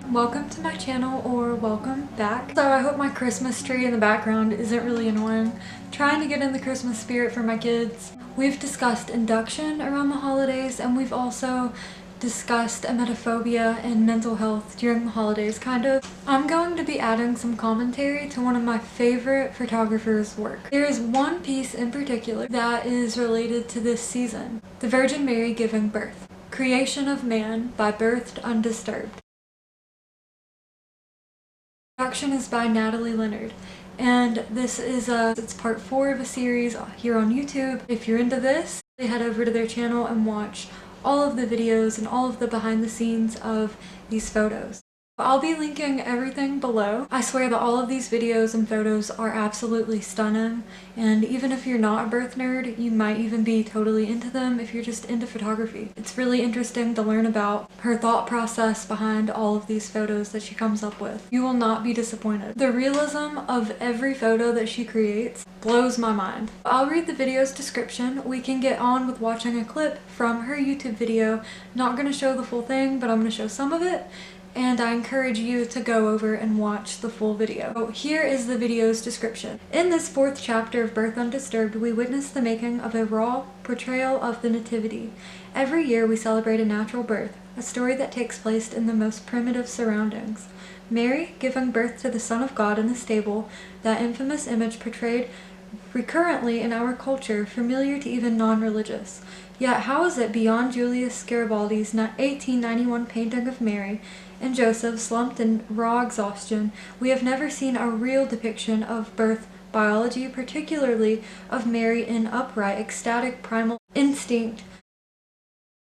Welcome to my channel, or welcome back. So I hope my Christmas tree in the background isn't really annoying. Trying to get in the Christmas spirit for my kids. We've discussed induction around the holidays, and we've also discussed emetophobia and mental health during the holidays, kind of. I'm going to be adding some commentary to one of my favorite photographers' work. There is one piece in particular that is related to this season: the Virgin Mary giving birth. Creation of Man by Birthed Undisturbed. Production is by Natalie Leonard, and this is it's part 4 of a series here on YouTube. If you're into this, head over to their channel and watch all of the videos and all of the behind the scenes of these photos. I'll be linking everything below. I swear that all of these videos and photos are absolutely stunning, and even if you're not a birth nerd, you might even be totally into them if you're just into photography. It's really interesting to learn about her thought process behind all of these photos that she comes up with. You will not be disappointed. The realism of every photo that she creates blows my mind. I'll read the video's description. We can get on with watching a clip from her YouTube video. Not gonna show the full thing, but I'm gonna show some of it, and I encourage you to go over and watch the full video. So here is the video's description. In this 4th chapter of Birth Undisturbed, we witness the making of a raw portrayal of the Nativity. Every year we celebrate a natural birth, a story that takes place in the most primitive surroundings. Mary giving birth to the Son of God in a stable, that infamous image portrayed recurrently in our culture, familiar to even non-religious. Yet how is it beyond Julius Garibaldi's 1891 painting of Mary and Joseph slumped in raw exhaustion, we have never seen a real depiction of birth biology, particularly of Mary in upright, ecstatic, primal instinct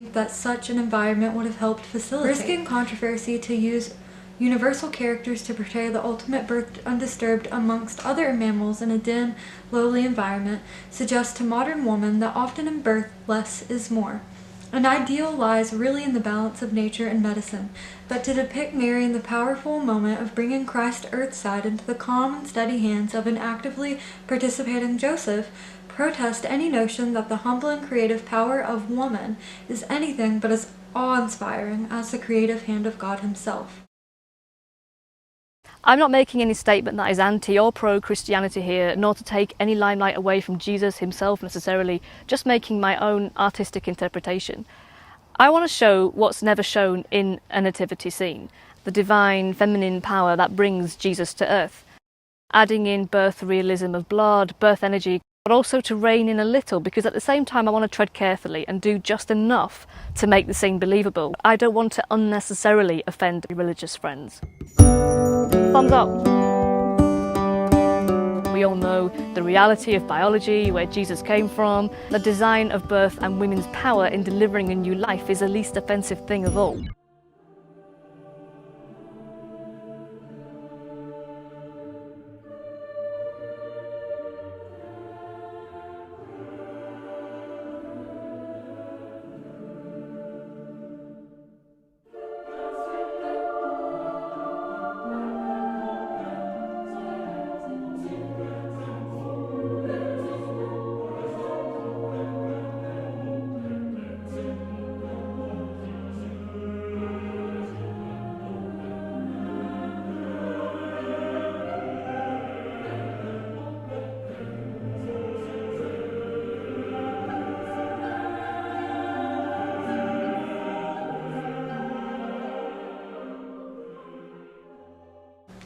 that such an environment would have helped facilitate. Risking controversy to use universal characters to portray the ultimate birth undisturbed amongst other mammals in a dim, lowly environment suggests to modern woman that often in birth less is more. An ideal lies really in the balance of nature and medicine, but to depict Mary in the powerful moment of bringing Christ earthside into the calm and steady hands of an actively participating Joseph protest any notion that the humble and creative power of woman is anything but as awe-inspiring as the creative hand of God himself. I'm not making any statement that is anti or pro-Christianity here, nor to take any limelight away from Jesus himself necessarily, just making my own artistic interpretation. I want to show what's never shown in a nativity scene, the divine feminine power that brings Jesus to earth, adding in birth realism of blood, birth energy, but also to rein in a little, because at the same time I want to tread carefully and do just enough to make the scene believable. I don't want to unnecessarily offend religious friends. Thumbs up! We all know the reality of biology, where Jesus came from. The design of birth and women's power in delivering a new life is the least offensive thing of all.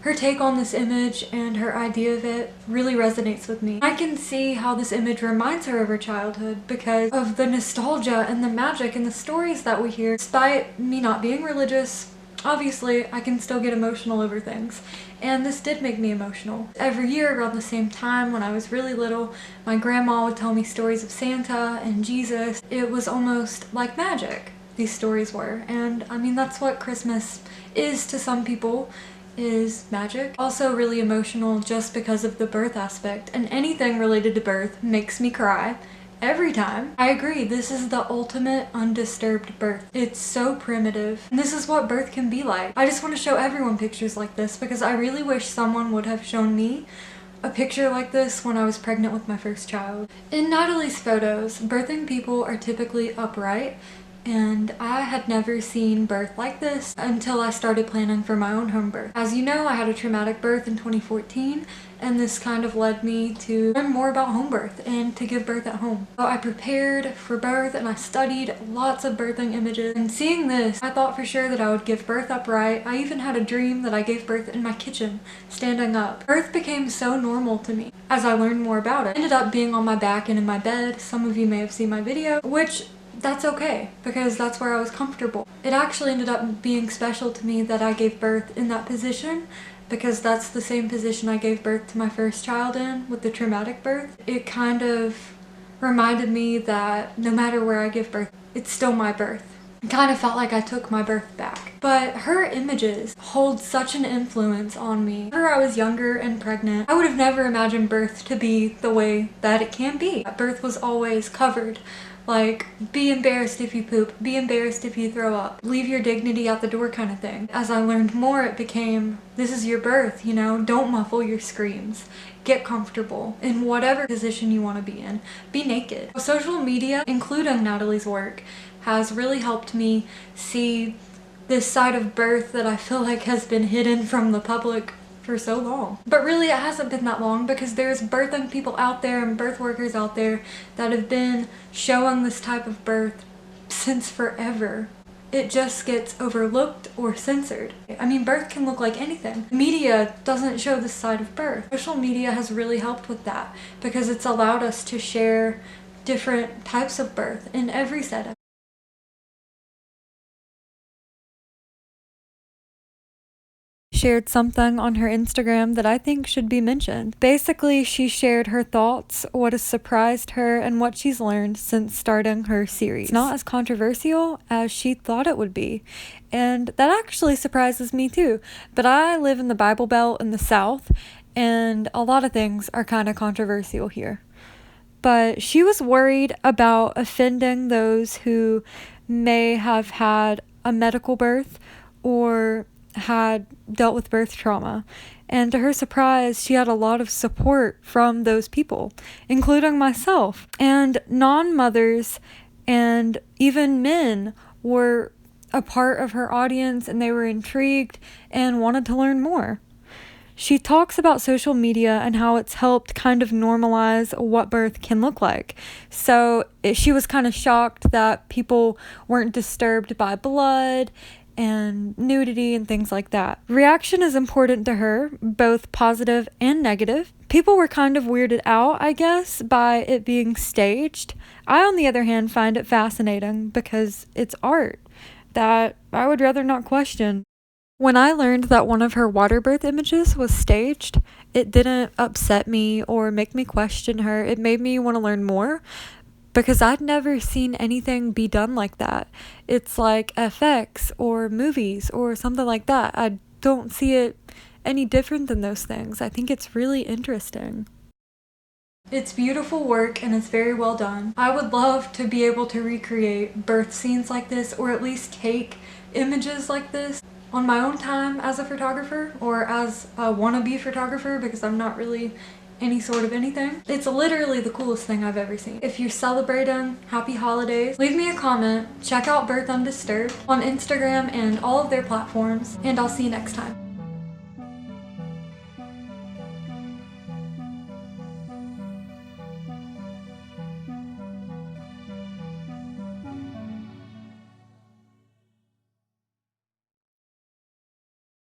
Her take on this image and her idea of it really resonates with me. I can see how this image reminds her of her childhood because of the nostalgia and the magic and the stories that we hear. Despite me not being religious, obviously I can still get emotional over things, and this did make me emotional. Every year around the same time when I was really little, my grandma would tell me stories of Santa and Jesus. It was almost like magic, these stories were, and I mean that's what Christmas is to some people, is magic. Also really emotional just because of the birth aspect, and anything related to birth makes me cry every time. I agree, this is the ultimate undisturbed birth. It's so primitive, and this is what birth can be like. I just want to show everyone pictures like this because I really wish someone would have shown me a picture like this when I was pregnant with my first child. In Natalie's photos, birthing people are typically upright, and I had never seen birth like this until I started planning for my own home birth. As you know, I had a traumatic birth in 2014, and this kind of led me to learn more about home birth and to give birth at home. So I prepared for birth and I studied lots of birthing images, and seeing this, I thought for sure that I would give birth upright. I even had a dream that I gave birth in my kitchen, standing up. Birth became so normal to me as I learned more about it. I ended up being on my back and in my bed. Some of you may have seen my video, which that's okay because that's where I was comfortable. It actually ended up being special to me that I gave birth in that position, because that's the same position I gave birth to my first child in with the traumatic birth. It kind of reminded me that no matter where I give birth, it's still my birth. It kind of felt like I took my birth back. But her images hold such an influence on me. Whenever I was younger and pregnant, I would have never imagined birth to be the way that it can be. Birth was always covered. Like, be embarrassed if you poop, be embarrassed if you throw up, leave your dignity at the door kind of thing. As I learned more, it became, this is your birth, you know, don't muffle your screams. Get comfortable in whatever position you want to be in. Be naked. Social media, including Natalie's work, has really helped me see this side of birth that I feel like has been hidden from the public for so long. But really it hasn't been that long, because there's birthing people out there and birth workers out there that have been showing this type of birth since forever. It just gets overlooked or censored. I mean, birth can look like anything. Media doesn't show this side of birth. Social media has really helped with that because it's allowed us to share different types of birth in every setting. Shared something on her Instagram that I think should be mentioned. Basically, she shared her thoughts, what has surprised her, and what she's learned since starting her series. It's not as controversial as she thought it would be, and that actually surprises me too. But I live in the Bible Belt in the South, and a lot of things are kind of controversial here. But she was worried about offending those who may have had a medical birth or had dealt with birth trauma, and to her surprise she had a lot of support from those people, including myself. And non-mothers and even men were a part of her audience, and they were intrigued and wanted to learn more. She talks about social media and how it's helped kind of normalize what birth can look like. So she was kind of shocked that people weren't disturbed by blood and nudity and things like that. Reaction is important to her, both positive and negative. People were kind of weirded out, I guess, by it being staged. I, on the other hand, find it fascinating because it's art that I would rather not question. When I learned that one of her water birth images was staged, it didn't upset me or make me question her. It made me want to learn more, because I'd never seen anything be done like that. It's like FX or movies or something like that. I don't see it any different than those things. I think it's really interesting. It's beautiful work and it's very well done. I would love to be able to recreate birth scenes like this, or at least take images like this on my own time as a photographer, or as a wannabe photographer, because I'm not really any sort of anything. It's literally the coolest thing I've ever seen. If you're celebrating, happy holidays. Leave me a comment. Check out Birth Undisturbed on Instagram and all of their platforms, and I'll see you next time.